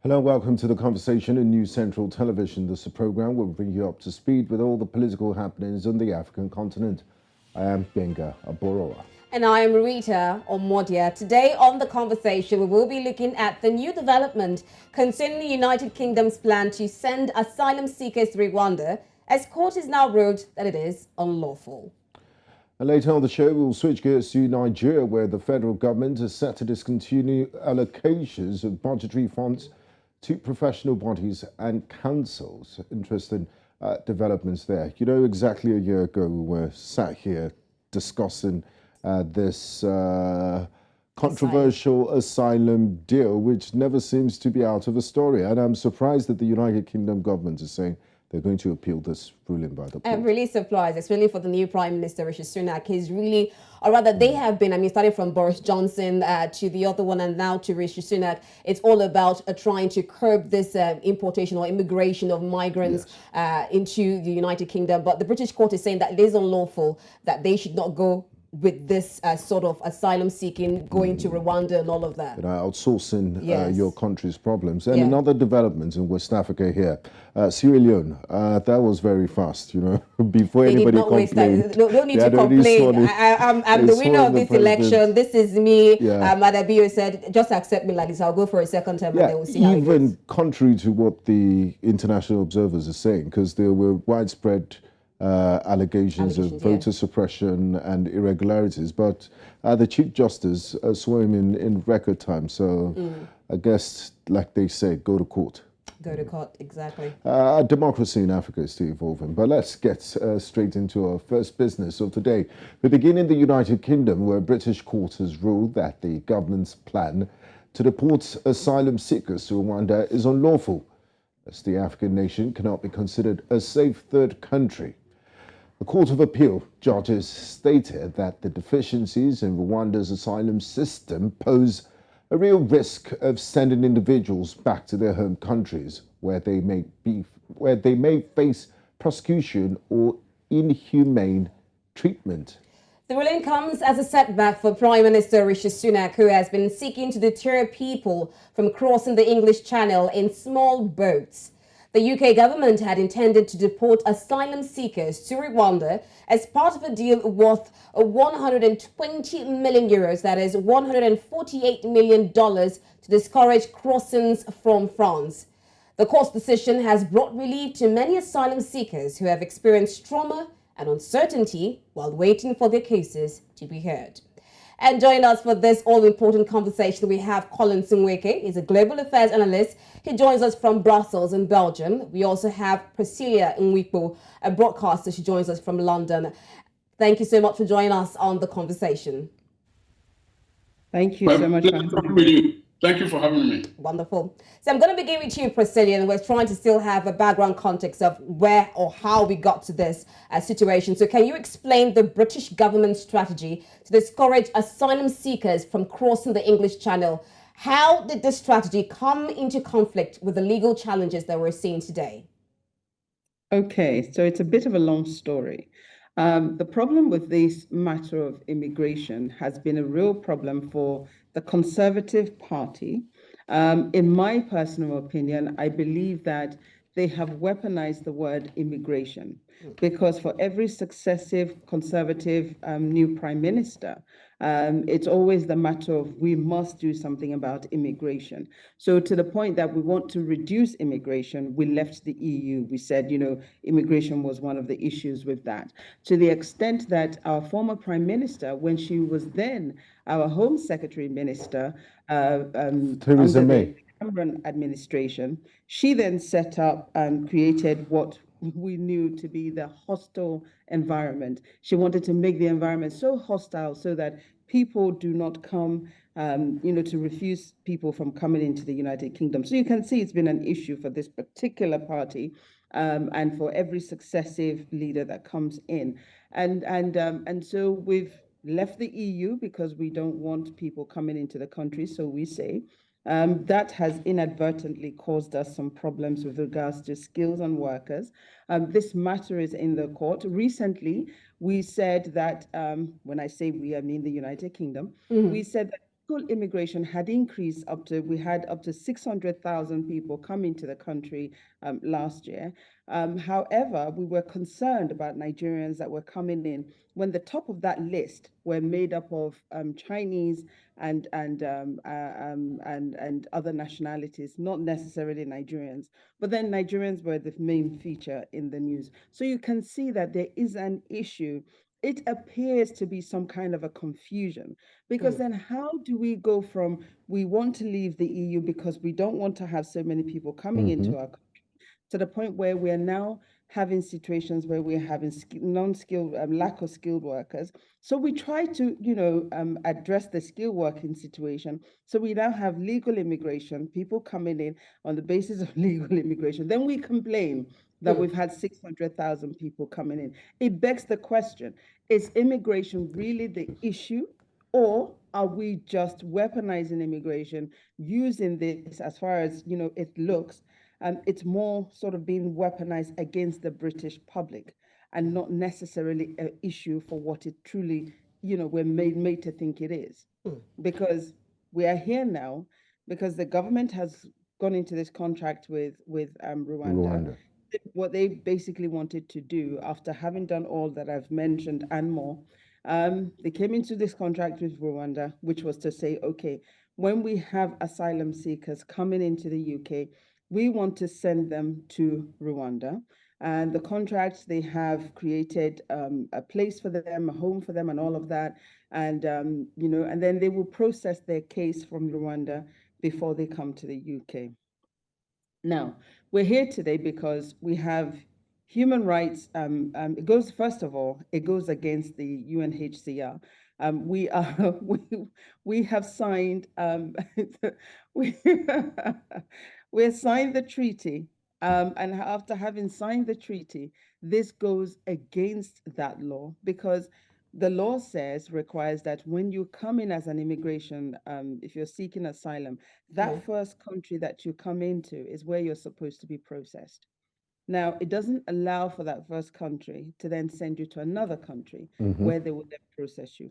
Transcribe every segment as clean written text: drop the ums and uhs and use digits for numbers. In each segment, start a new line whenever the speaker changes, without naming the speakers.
Hello, welcome to the conversation in News Central Television. This is a program where we bring you up to speed with all the political happenings on the African continent. I am Benga Aboroa.
And I am Rita Omodia. Today on the conversation, we will be looking at the new development concerning the United Kingdom's plan to send asylum seekers to Rwanda, as court has now ruled that it is unlawful.
And later on the show, we'll switch gears to Nigeria, where the federal government is set to discontinue allocations of budgetary funds to professional bodies and councils. Interesting developments there. You know, exactly a year ago, we were sat here discussing this controversial asylum deal, which never seems to be out of a story. And I'm surprised that the United Kingdom government is saying they're going to appeal this ruling by the court.
I'm really surprised, especially for the new Prime Minister Rishi Sunak. He's really, or rather they have been, starting from Boris Johnson to the other one and now to Rishi Sunak, it's all about trying to curb this importation or immigration of migrants into the United Kingdom. But the British court is saying that it is unlawful, that they should not go with this sort of asylum seeking, going to Rwanda and all of that.
Outsourcing your country's problems. And another development in West Africa here, Sierra Leone, that was very fast, you know, before
they
anybody complained.
No need to complain. I'm the winner of this election. This is me. Madabio said, just accept me like this. I'll go for a second term and then we'll see how it goes.
Even contrary to what the international observers are saying, because there were widespread allegations of voter suppression and irregularities, but the Chief Justice swore him in record time. So I guess, like they say, go to court.
Go to court, exactly.
Democracy in Africa is still evolving, but let's get straight into our first business of today. We begin in the United Kingdom, where a British court has ruled that the government's plan to deport asylum seekers to Rwanda is unlawful, as the African nation cannot be considered a safe third country. The Court of Appeal judges stated that the deficiencies in Rwanda's asylum system pose a real risk of sending individuals back to their home countries, where they may face prosecution or inhumane treatment.
The ruling comes as a setback for Prime Minister Rishi Sunak, who has been seeking to deter people from crossing the English Channel in small boats. The UK government had intended to deport asylum seekers to Rwanda as part of a deal worth 120 million euros, that is $148 million, to discourage crossings from France. The court's decision has brought relief to many asylum seekers who have experienced trauma and uncertainty while waiting for their cases to be heard. And joining us for this all-important conversation, we have Colin Simweke. He's a global affairs analyst. He joins us from Brussels in Belgium. We also have Priscilla Nwikpo, a broadcaster. She joins us from London. Thank you so much for joining us on the conversation.
Thank you so much for having me.
Thank you for having me.
Wonderful. So I'm going to begin with you, Priscilla, and we're trying to still have a background context of where or how we got to this situation. So can you explain the British government's strategy to discourage asylum seekers from crossing the English Channel? How did this strategy come into conflict with the legal challenges that we're seeing today?
Okay, so it's a bit of a long story. The problem with this matter of immigration has been a real problem for the Conservative Party. In my personal opinion, I believe that they have weaponized the word immigration, because for every successive Conservative new Prime Minister, it's always the matter of we must do something about immigration. So to the point that we want to reduce immigration, we left the EU. We said, you know, immigration was one of the issues with that. To the extent that our former Prime Minister, when she was then our Home Secretary Minister,
Theresa May,
Cameron administration, she then set up and created what we knew to be the hostile environment. She wanted to make the environment so hostile so that people do not come, to refuse people from coming into the United Kingdom. So you can see it's been an issue for this particular party and for every successive leader that comes in. And so we've left the EU because we don't want people coming into the country, so we say. That has inadvertently caused us some problems with regards to skills and workers. This matter is in the court. Recently, we said that, when I say we, I mean the United Kingdom, we said that legal immigration had increased we had up to 600,000 people come into the country last year. However, we were concerned about Nigerians that were coming in when the top of that list were made up of Chinese and other nationalities, not necessarily Nigerians. But then Nigerians were the main feature in the news. So you can see that there is an issue. It appears to be some kind of a confusion, because then how do we go from we want to leave the EU because we don't want to have so many people coming into our country, to the point where we are now having situations where we're having non-skilled, lack of skilled workers. So we try to, address the skilled working situation. So we now have legal immigration, people coming in on the basis of legal immigration. Then we complain that we've had 600,000 people coming in. It begs the question, is immigration really the issue? Or are we just weaponizing immigration, using this as far as, it looks, it's more sort of being weaponized against the British public and not necessarily an issue for what it truly, we're made to think it is. Because we are here now because the government has gone into this contract with Rwanda. What they basically wanted to do, after having done all that I've mentioned and more, they came into this contract with Rwanda, which was to say, okay, when we have asylum seekers coming into the UK, we want to send them to Rwanda. And the contracts, they have created a place for them, a home for them, and all of that. And, and then they will process their case from Rwanda before they come to the UK. Now, we're here today because we have human rights. It goes, first of all, it goes against the UNHCR. We have signed, we signed the treaty, and after having signed the treaty, this goes against that law, because the law requires that when you come in as an immigration, if you're seeking asylum, that first country that you come into is where you're supposed to be processed. Now, it doesn't allow for that first country to then send you to another country where they will then process you.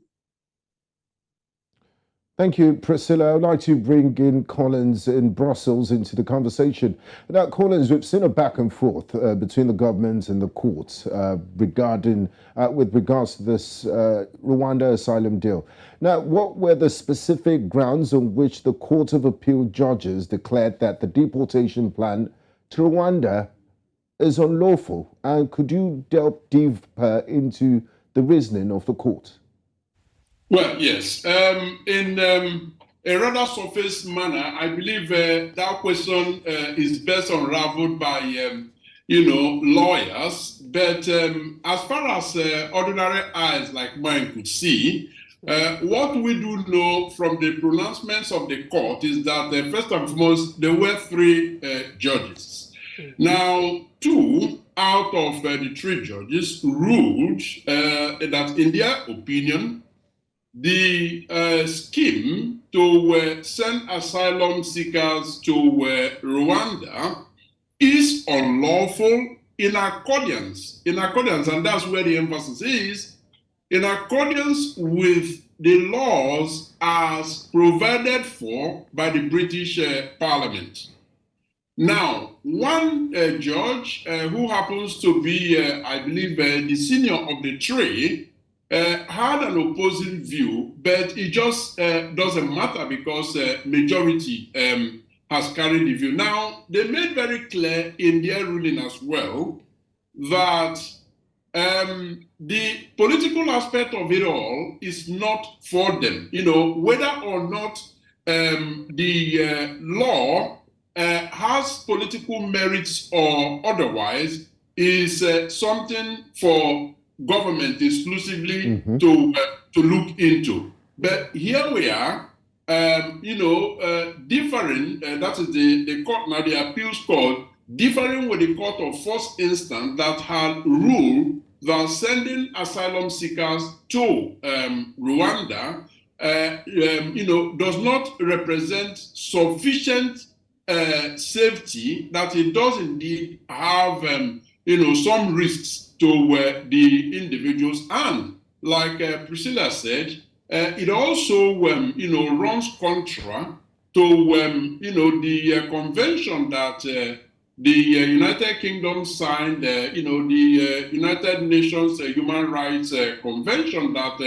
Thank you, Priscilla. I'd like to bring in Collins in Brussels into the conversation. Now, Collins, we've seen a back and forth between the government and the courts with regards to this Rwanda asylum deal. Now, what were the specific grounds on which the Court of Appeal judges declared that the deportation plan to Rwanda is unlawful? And could you delve deeper into the reasoning of the court?
Well, yes. In a rather surface manner, I believe that question is best unraveled by, lawyers. But as far as ordinary eyes like mine could see, what we do know from the pronouncements of the court is that, first and foremost, there were 3 judges. Now, 2 out of the 3 judges ruled that, in their opinion, the scheme to send asylum seekers to Rwanda is unlawful in accordance, and that's where the emphasis is, in accordance with the laws as provided for by the British Parliament. Now, one judge who happens to be, I believe, the senior of the 3, had an opposing view, but it just doesn't matter because majority has carried the view. Now, they made very clear in their ruling as well that the political aspect of it all is not for them. Whether or not the law has political merits or otherwise is something for government exclusively to look into. But here we are, differing, that is the court now, the appeals court, differing with the court of first instance that had ruled that sending asylum seekers to Rwanda, does not represent sufficient safety, that it does indeed have, some risks to the individuals. And like Priscilla said, it also, runs contra to, the convention that the United Kingdom signed, the United Nations Human Rights Convention that,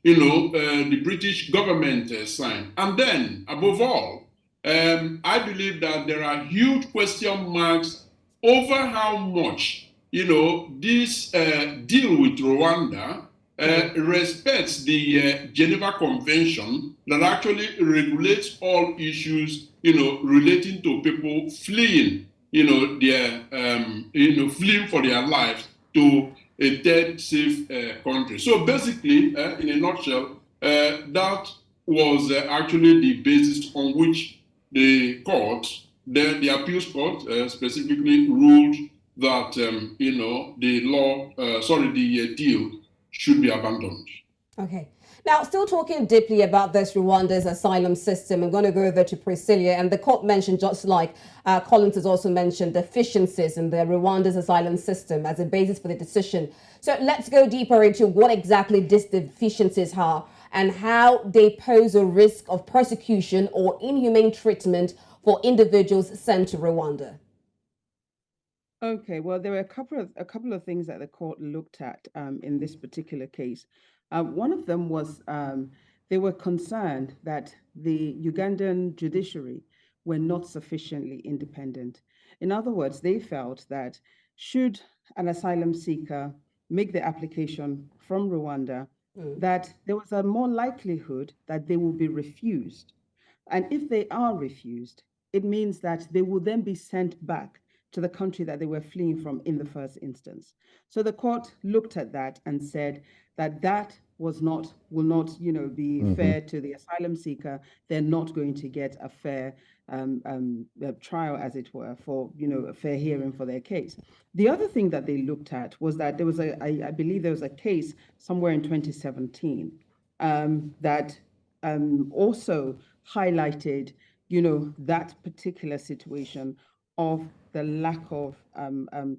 the British government signed. And then, above all, I believe that there are huge question marks over how much, this deal with Rwanda respects the Geneva Convention that actually regulates all issues, relating to people fleeing, fleeing for their lives to a third safe country. So basically, in a nutshell, that was actually the basis on which the court, the appeals court, specifically ruled that the deal should be abandoned.
Okay. Now, still talking deeply about this Rwanda's asylum system, I'm going to go over to Priscilla. And the court mentioned, just like Collins has also mentioned, deficiencies in the Rwanda's asylum system as a basis for the decision. So let's go deeper into what exactly these deficiencies are and how they pose a risk of persecution or inhumane treatment for individuals sent to Rwanda.
Okay, well, there were a couple of things that the court looked at in this particular case. One of them was they were concerned that the Ugandan judiciary were not sufficiently independent. In other words, they felt that should an asylum seeker make the application from Rwanda, that there was a more likelihood that they will be refused. And if they are refused, it means that they will then be sent back to the country that they were fleeing from in the first instance. So the court looked at that and said that that will not, be fair to the asylum seeker. They're not going to get a fair trial, as it were, for, a fair hearing for their case. The other thing that they looked at was that there was I believe there was a case somewhere in 2017 that also highlighted, that particular situation of the lack of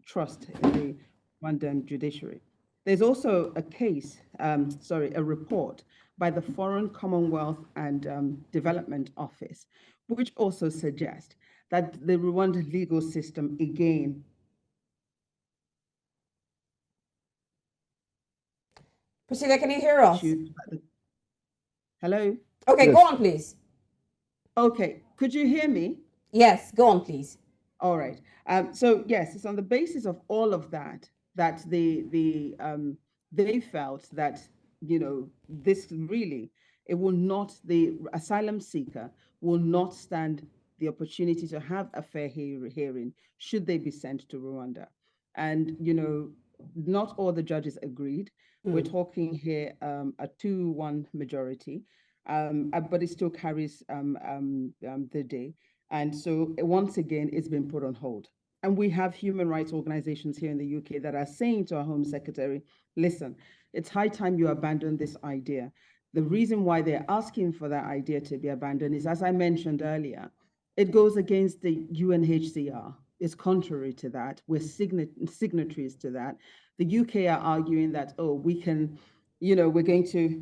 trust in the Rwandan judiciary. There's also a case, a report by the Foreign, Commonwealth and Development Office, which also suggests that the Rwandan legal system, again.
Priscilla, can you hear us?
Hello?
Okay, yes. Go on, please.
Okay, could you hear me?
Yes, go on, please.
All right. So yes, it's on the basis of all of that that they felt that this really, it will not, the asylum seeker will not stand the opportunity to have a fair hearing should they be sent to Rwanda. And not all the judges agreed. We're talking here a 2-1 majority, but it still carries the day. And so once again, it's been put on hold. And we have human rights organizations here in the UK that are saying to our Home Secretary, listen, it's high time you abandon this idea. The reason why they're asking for that idea to be abandoned is, as I mentioned earlier, it goes against the UNHCR. It's contrary to that. We're signatories to that. The UK are arguing that, we can, we're going to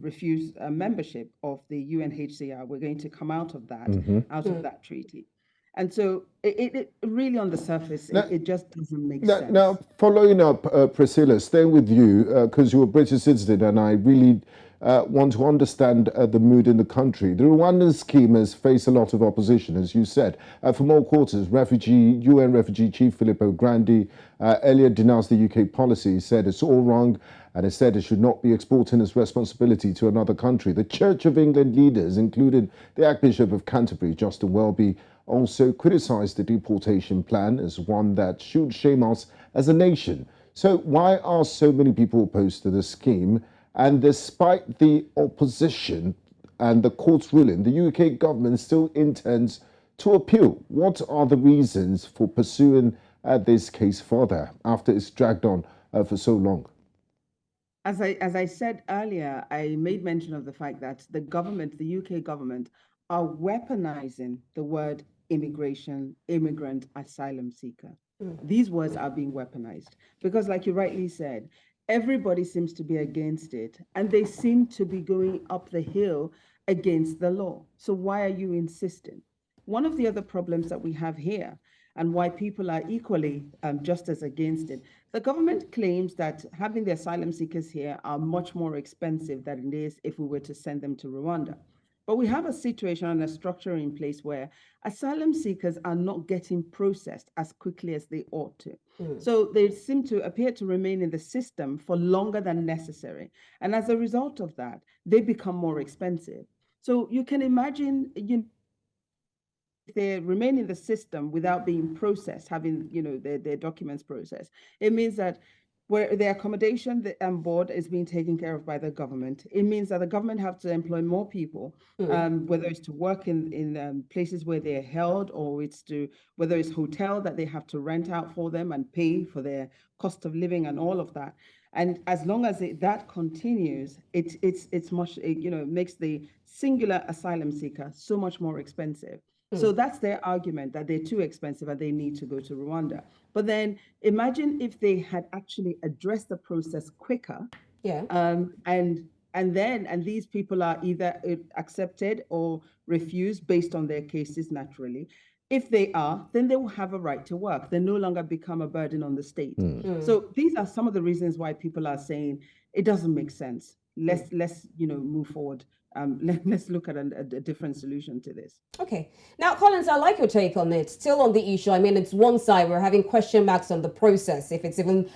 refuse membership of the UNHCR. We're going to come out of that, of that treaty. And so it really, on the surface, it just doesn't make sense.
Now, following up, Priscilla, staying with you, because you're a British citizen, and I really want to understand the mood in the country. The Rwandan scheme has faced a lot of opposition, as you said. From all quarters, UN refugee chief Filippo Grandi earlier denounced the UK policy. He said it's all wrong, and he said it should not be exporting its responsibility to another country. The Church of England leaders, including the Archbishop of Canterbury, Justin Welby, also criticised the deportation plan as one that should shame us as a nation. So why are so many people opposed to the scheme? And despite the opposition and the court's ruling, the UK government still intends to appeal. What are the reasons for pursuing this case further after it's dragged on for so long?
As I said earlier, I made mention of the fact that the government, the UK government, are weaponizing the word immigration, immigrant, asylum seeker. These words are being weaponized because, like you rightly said, everybody seems to be against it, and they seem to be going up the hill against the law. So why are you insisting? One of the other problems that we have here, and why people are equally just as against it, the government claims that having the asylum seekers here are much more expensive than it is if we were to send them to Rwanda. But we have a situation and a structure in place where asylum seekers are not getting processed as quickly as they ought to. So they seem to appear to remain in the system for longer than necessary. And as a result of that, they become more expensive. So you can imagine, if they remain in the system without being processed, having their documents processed, it means that where the accommodation and board is being taken care of by the government, it means that the government have to employ more people, whether it's to work in places where they're held, or whether it's hotel that they have to rent out for them and pay for their cost of living and all of that. And as long as that continues, it's much, it makes the singular asylum seeker so much more expensive. So that's their argument, that they're too expensive and they need to go to Rwanda. But then imagine if they had actually addressed the process quicker.
Yeah.
And these people are either accepted or refused based on their cases naturally. If they are, then they will have a right to work. They no longer become a burden on the state. So these are some of the reasons why people are saying it doesn't make sense. Let's move forward. Let's look at a different solution to this.
Okay. Now, Collins, I like your take on it. Still on the issue, I mean, it's one side, we're having question marks on the process, if it's even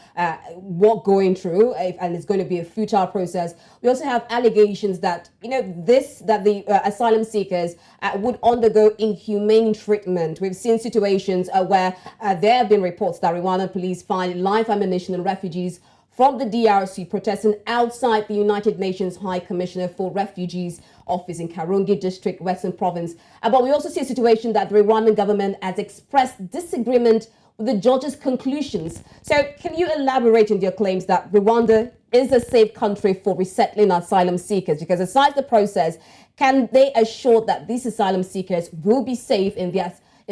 what going through, and it's going to be a futile process. We also have allegations that, that the asylum seekers would undergo inhumane treatment. We've seen situations where there have been reports that Rwandan police find live ammunition in refugees from the DRC protesting outside the United Nations High Commissioner for Refugees office in Karungi District, Western Province. But we also see a situation that the Rwandan government has expressed disagreement with the judge's conclusions. So can you elaborate on your claims that Rwanda is a safe country for resettling asylum seekers? Because aside the process, can they assure that these asylum seekers will be safe in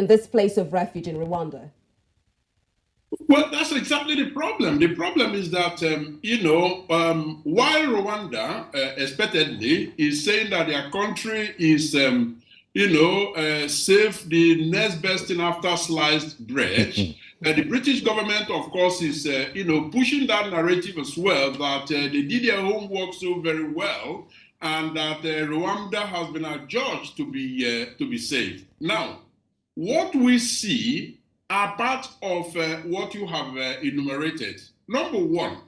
this place of refuge in Rwanda?
Well, that's exactly the problem. The problem is that, while Rwanda expectedly is saying that their country is, safe, the next best thing after sliced bread, the British government, of course, is, pushing that narrative as well, that they did their homework so very well, and that Rwanda has been adjudged to be safe. Now, what we see are part of what you have enumerated. Number one,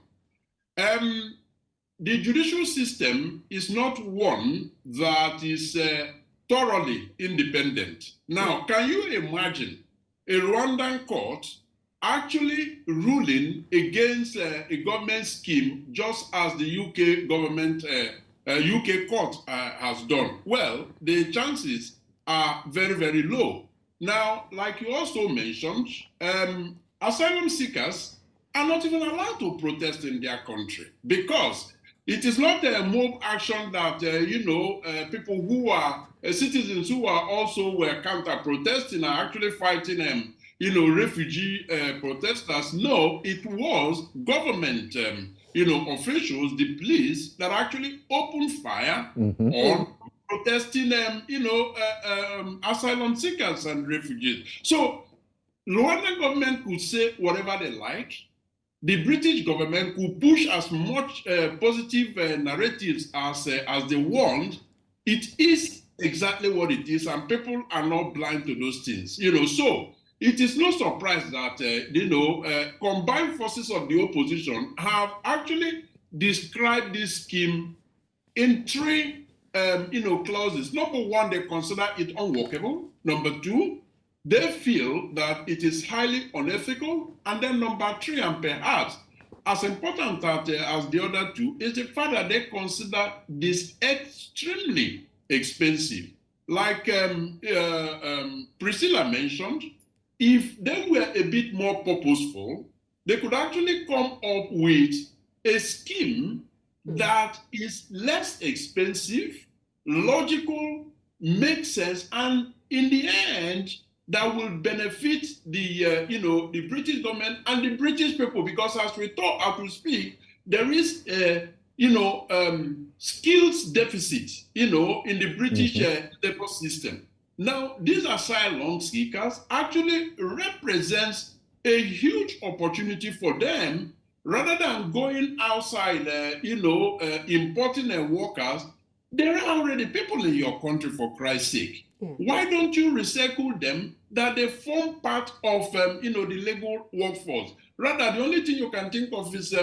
the judicial system is not one that is thoroughly independent. Now, can you imagine a Rwandan court actually ruling against a government scheme just as the UK government, UK court has done? Well, the chances are very, very low. Now, like you also mentioned, asylum seekers are not even allowed to protest in their country because it is not a mob action that, people who are citizens who are also counter-protesting are actually fighting, refugee protesters. No, it was government, officials, the police, that actually opened fire on protesting, asylum seekers and refugees. So, Rwandan government could say whatever they like. The British government could push as much positive narratives as they want. It is exactly what it is, and people are not blind to those things. So it is no surprise that combined forces of the opposition have actually described this scheme in three clauses. Number one, they consider it unworkable. Number two, they feel that it is highly unethical. And then number three, and perhaps as important as the other two, is the fact that they consider this extremely expensive. Like Priscilla mentioned, if they were a bit more purposeful, they could actually come up with a scheme that is less expensive, logical, makes sense, and in the end, that will benefit the the British government and the British people, because as we speak, there is a, skills deficit, in the British labor system. Now, these asylum seekers actually represents a huge opportunity for them rather than going outside, importing workers. There are already people in your country, for Christ's sake. Yeah. Why don't you recycle them that they form part of, the legal workforce? Rather, the only thing you can think of is,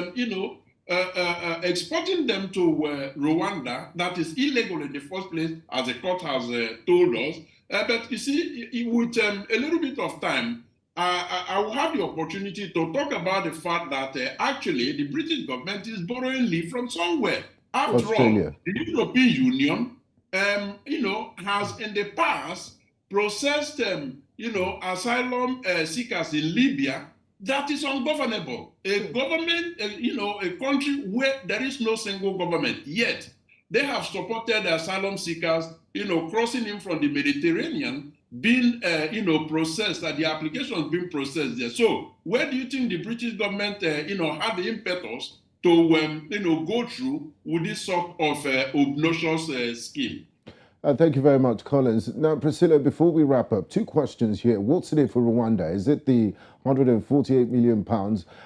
exporting them to Rwanda, that is illegal in the first place, as the court has told us. But you see, with a little bit of time, I will have the opportunity to talk about the fact that actually the British government is borrowing leave from somewhere. After
Australia.
all, the European Union, has in the past processed, asylum seekers in Libya. That is ungovernable. A government, a country where there is no single government, yet they have supported the asylum seekers, crossing in from the Mediterranean, being, processed, that the applications being processed there. So where do you think the British government, had the impetus to, go through with this sort of obnoxious scheme?
Thank you very much, Collins. Now, Priscilla, before we wrap up, two questions here. What's in it for Rwanda? Is it the £148 million?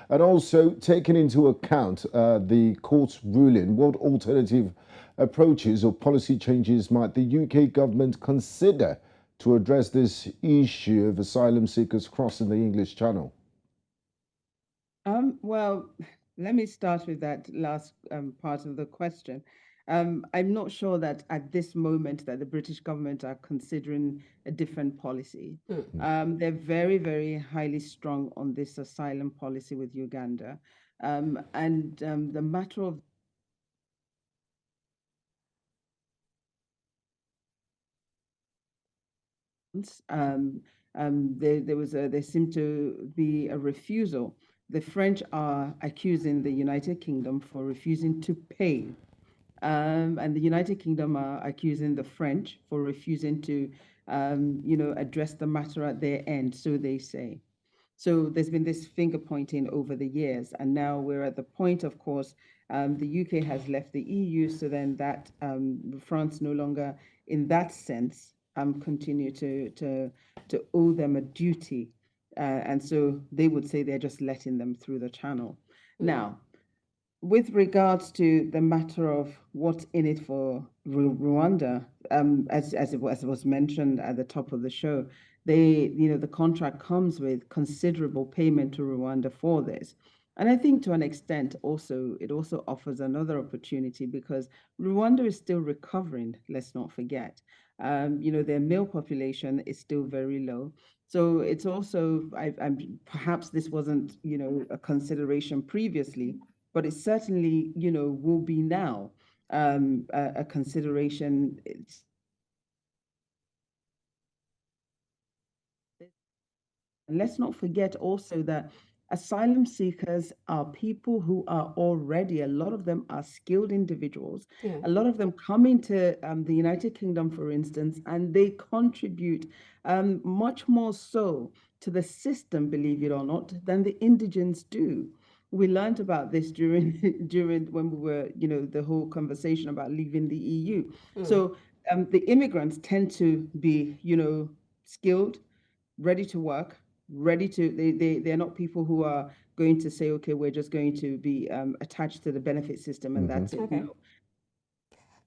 And also, taking into account the court's ruling, what alternative approaches or policy changes might the UK government consider to address this issue of asylum seekers crossing the English Channel?
Well, let me start with that last part of the question. I'm not sure that at this moment that the British government are considering a different policy. They're very, very highly strong on this asylum policy with Uganda. The matter of there seemed to be a refusal. The French are accusing the United Kingdom for refusing to pay. And the United Kingdom are accusing the French for refusing to, address the matter at their end, so they say. So there's been this finger pointing over the years, and now we're at the point, of course, the UK has left the EU, so then that France no longer, in that sense, continue to owe them a duty, and so they would say they're just letting them through the channel. Now, with regards to the matter of what's in it for Rwanda, as it was mentioned at the top of the show, the contract comes with considerable payment to Rwanda for this. And I think to an extent also, it also offers another opportunity because Rwanda is still recovering, let's not forget. Their male population is still very low. So it's also, perhaps this wasn't, a consideration previously, but it certainly, will be now a consideration. And let's not forget also that asylum seekers are people who are already, a lot of them are skilled individuals. Yeah. A lot of them come into the United Kingdom, for instance, and they contribute much more so to the system, believe it or not, than the indigents do. We learned about this during when we were, the whole conversation about leaving the EU. So the immigrants tend to be, skilled, ready to work, they're not people who are going to say, okay, we're just going to be attached to the benefit system and that's it. Okay.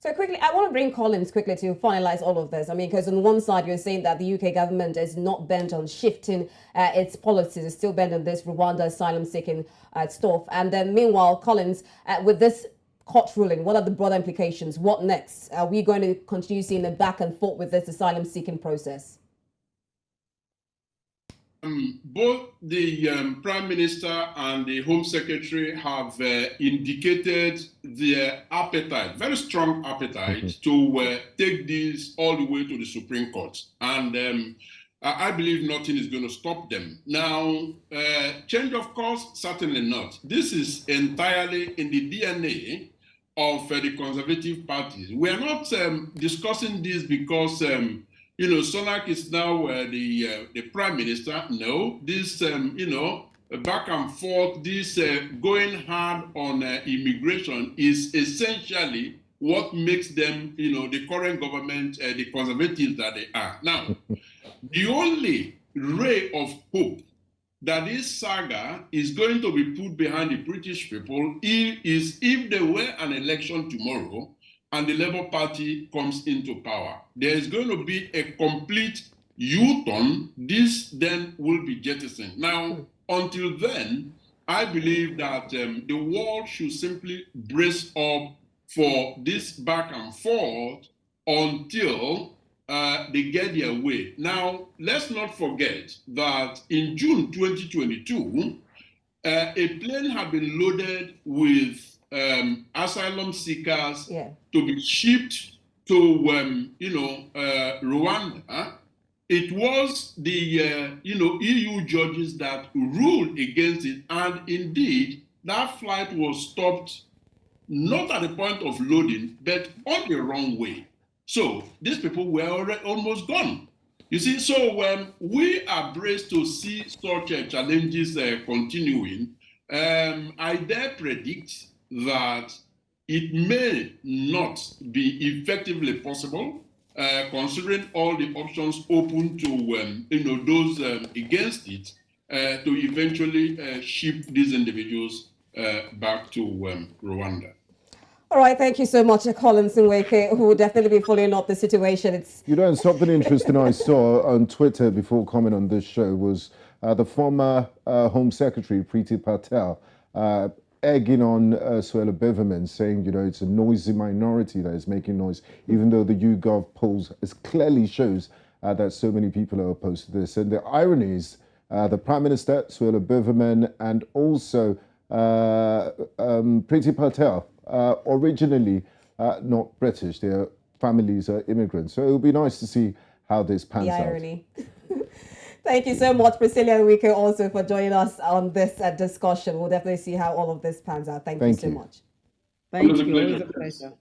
So quickly, I want to bring Collins quickly to finalize all of this. I mean, because on one side, you're saying that the UK government is not bent on shifting its policies, it's still bent on this Rwanda asylum-seeking stuff. And then meanwhile, Collins, with this court ruling, what are the broader implications? What next? Are we going to continue seeing the back and forth with this asylum-seeking process?
Both the Prime Minister and the Home Secretary have indicated their appetite, very strong appetite, to take this all the way to the Supreme Court. And I believe nothing is going to stop them. Now, change of course, certainly not. This is entirely in the DNA of the Conservative parties. We are not discussing this because Sunak is now the Prime Minister. No, this, back and forth, this going hard on immigration is essentially what makes them, the current government, the conservatives that they are. Now, the only ray of hope that this saga is going to be put behind the British people is if there were an election tomorrow and the Labour Party comes into power. There is going to be a complete U-turn. This then will be jettisoned. Now, until then, I believe that the world should simply brace up for this back and forth until they get their way. Now, let's not forget that in June 2022, a plane had been loaded with asylum seekers to be shipped to, Rwanda. It was the, EU judges that ruled against it. And indeed, that flight was stopped not at the point of loading, but on the wrong way. So these people were already almost gone. You see, so we are braced to see such challenges continuing. I dare predict that it may not be effectively possible, considering all the options open to those against it, to eventually ship these individuals back to Rwanda.
All right, thank you so much, Collins Nweke, who will definitely be following up the situation.
And something interesting I saw on Twitter before coming on this show was the former Home Secretary, Priti Patel, egging on Suella Braverman, saying, it's a noisy minority that is making noise, even though the YouGov polls clearly shows that so many people are opposed to this. And the irony is the Prime Minister, Suella Braverman, and also Priti Patel, originally not British. Their families are immigrants. So it'll be nice to see how this pans out.
The irony. Thank you so much, Priscilla Nweke, also for joining us on this discussion. We'll definitely see how all of this pans out. Thank you so much.
Thank you. It was a pleasure.